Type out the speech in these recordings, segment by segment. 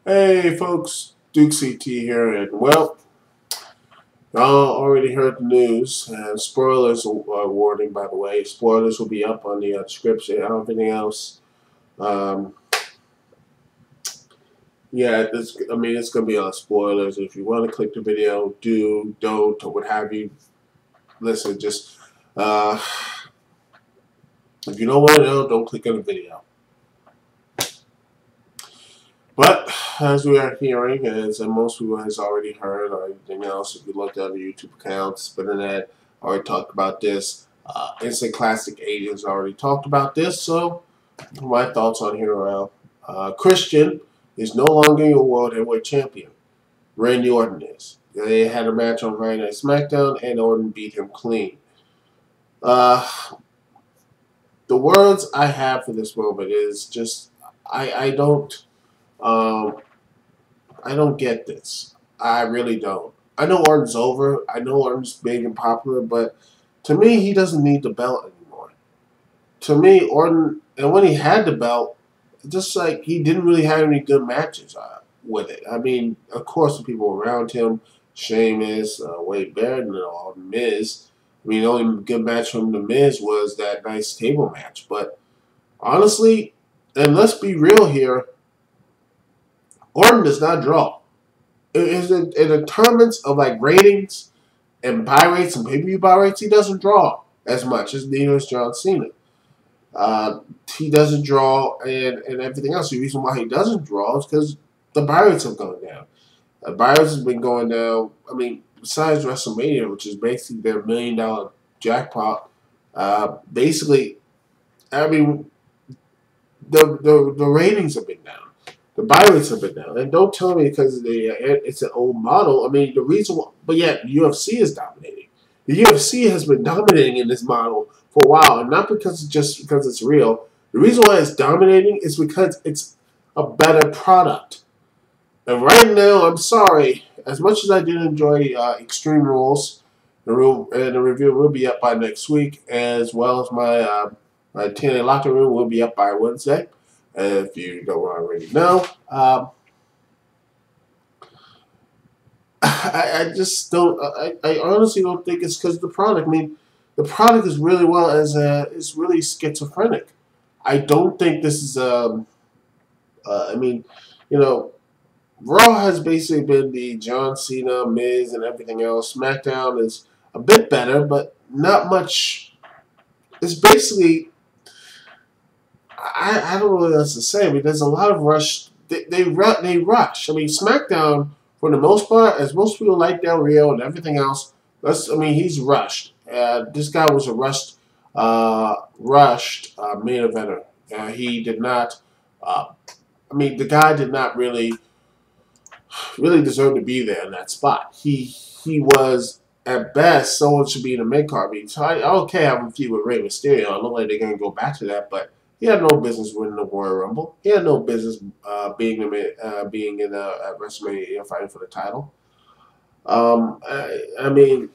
Hey folks, Duke CT here, and well, y'all already heard the news. Spoilers warning, by the way. Spoilers will be up on the description and everything else. Um, yeah, it's gonna be on spoilers. If you want to click the video, do, don't, or what have you. Listen, just uh, if you don't want to know, don't click on the video. But as we are hearing, as most people has already heard, or anything else, if you looked at the YouTube accounts, but internet already talked about this. Instant Classic Agents already talked about this. So my thoughts on here are: Christian is no longer your world heavyweight champion. Randy Orton is. They had a match on Friday Night Smackdown, and Orton beat him clean. Uh, the words I have for this moment is just I don't. Um, I don't get this. I really don't. I know Orton's over. I know Orton's big and popular, but to me, he doesn't need the belt anymore. To me, Orton, and when he had the belt, just like he didn't really have any good matches with it. I mean, of course, the people around him, Sheamus, Wade Barrett, and all, Miz. I mean, the only good match from the Miz was that nice table match. But honestly, and let's be real here, Orton does not draw. In the tournaments of like ratings and buy rates and pay-per-view buy rates, he doesn't draw as much as neither is John Cena. He doesn't draw and everything else. The reason why he doesn't draw is because the buy rates have gone down. Buy rates has been going down. I mean, besides WrestleMania, which is basically their $1 million jackpot, basically, I mean, the ratings have been down. The buy rates have been down. And don't tell me because it's an old model. I mean, the reason why, but yet UFC is dominating. The UFC has been dominating in this model for a while, and not because it's real. The reason why it's dominating is because it's a better product. And right now, I'm sorry, as much as I did enjoy Extreme Rules, the review will be up by next week, as well as my TNA Locker Room will be up by Wednesday. If you don't already know, I just don't. I honestly don't think it's because of the product. I mean, the product is really is really schizophrenic. I don't think this is. I mean, you know, Raw has basically been the John Cena, Miz, and everything else. SmackDown is a bit better, but not much. It's basically. I don't know what else to say. I mean, there's a lot of rush. They rush. I mean, SmackDown, for the most part, as most people like Del Rio and everything else, he's rushed. This guy was a rushed main eventer. He did not. I mean, the guy did not really deserve to be there in that spot. He was at best someone should be in the mid card. I mean, so okay, having a feud with Rey Mysterio. I look like they're gonna go back to that, but. He had no business winning the Royal Rumble. He had no business being in WrestleMania fighting for the title. I mean,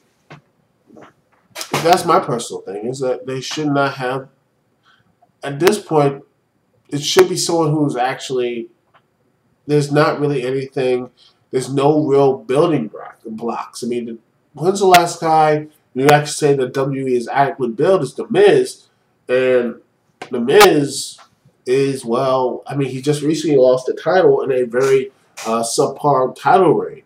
that's my personal thing, is that they should not have, at this point, it should be someone who's actually, there's not really anything, there's no real building blocks. I mean, when's the last guy you actually say that WWE is adequately built is The Miz, and The Miz is, well, I mean, he just recently lost the title in a very subpar title reign.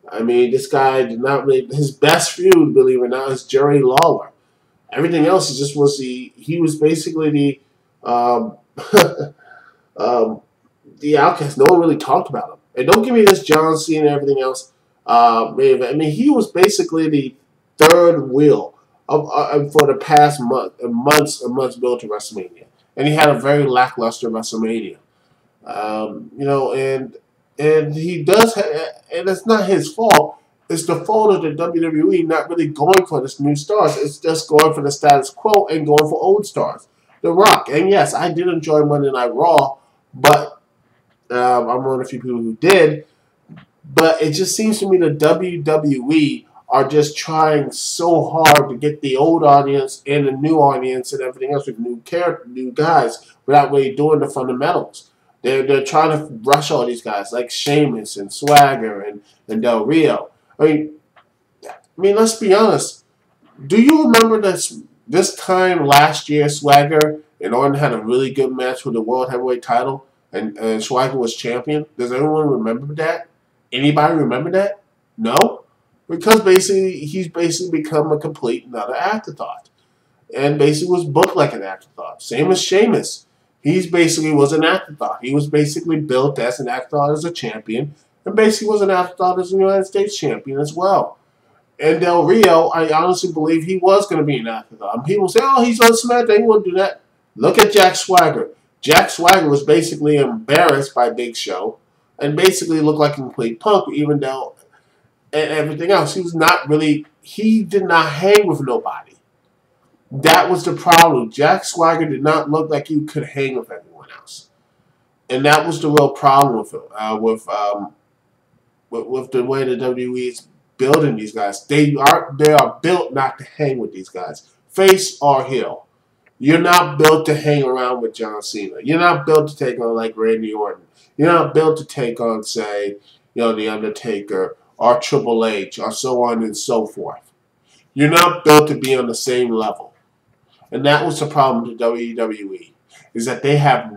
I mean, this guy did not really, his best feud, believe it or not, is Jerry Lawler. Everything else is just he was basically the outcast. No one really talked about him. And don't give me this John Cena and everything else. I mean, he was basically the third wheel for the past months built to WrestleMania, and he had a very lackluster WrestleMania. You know, and he does, and it's not his fault. It's the fault of the WWE not really going for this new stars. It's just going for the status quo and going for old stars. The Rock, and yes, I did enjoy Monday Night Raw, but I'm one of the few people who did. But it just seems to me the WWE are just trying so hard to get the old audience and the new audience and everything else with new guys without really doing the fundamentals. They're trying to rush all these guys like Sheamus and Swagger and Del Rio. I mean, let's be honest. Do you remember this time last year, Swagger and Orton had a really good match for the World Heavyweight title, and Swagger was champion? Does anyone remember that? Anybody remember that? No? Because basically, he's basically become a complete another afterthought. And basically was booked like an afterthought. Same as Sheamus. He basically was an afterthought. He was basically built as an afterthought as a champion, and basically was an afterthought as a United States champion as well. And Del Rio, I honestly believe he was going to be an afterthought. And people say, oh, he's on SmackDown, he wouldn't do that. Look at Jack Swagger. Jack Swagger was basically embarrassed by Big Show and basically looked like a complete punk, even though and everything else. He did not hang with nobody. That was the problem. Jack Swagger did not look like he could hang with everyone else. And that was the real problem with him, with the way the WWE is building these guys. They are built not to hang with these guys. Face or heel. You're not built to hang around with John Cena. You're not built to take on like Randy Orton. You're not built to take on, say, The Undertaker or Triple H or so on and so forth. You're not built to be on the same level. And that was the problem with WWE, is that they have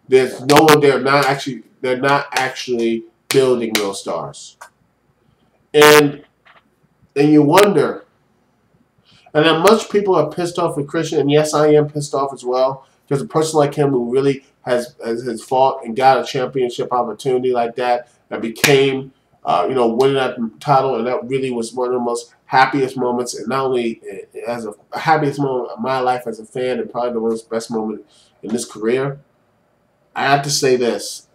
they're not actually building real stars. And you wonder, and then much people are pissed off with Christian, and yes, I am pissed off as well, because a person like him who really has fought and got a championship opportunity like that, and became, winning that title, and that really was one of the most happiest moments, and not only as a happiest moment of my life as a fan, and probably the most best moment in this career. I have to say this.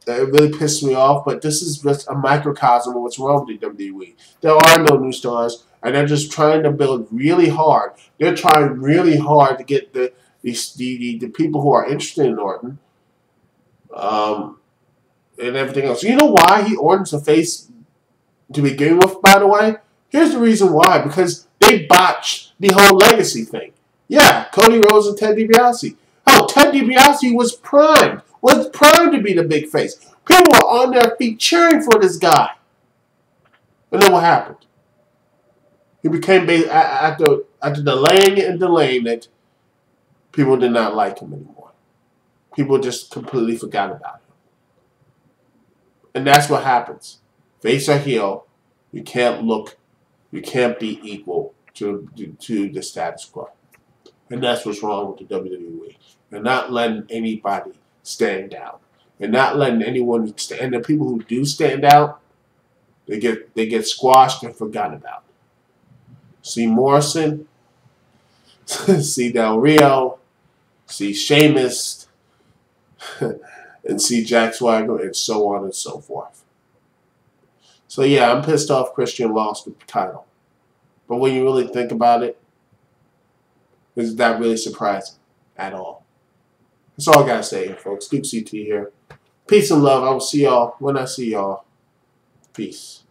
It really pissed me off, but this is just a microcosm of what's wrong with the WWE. There are no new stars, and they're just trying to build really hard. They're trying really hard to get the people who are interested in Orton, and everything else. You know why Orton's a face to begin with, by the way? Here's the reason why. Because they botched the whole legacy thing. Yeah, Cody Rhodes and Ted DiBiase. Oh, Ted DiBiase was primed to be the big face. People were on their feet cheering for this guy. And then what happened? He became, after delaying it, people did not like him anymore. People just completely forgot about him. And that's what happens. Face or heel, you can't be equal to the status quo. And that's what's wrong with the WWE. They're not letting anybody stand out. They're not letting anyone stand. And the people who do stand out, they get squashed and forgotten about. See Morrison, see Del Rio, see Sheamus, and see Jack Swagger, and so on and so forth. So yeah, I'm pissed off Christian lost the title. But when you really think about it, is that really surprising at all? That's all I gotta say here, folks. Duke CT here. Peace and love. I will see y'all when I see y'all. Peace.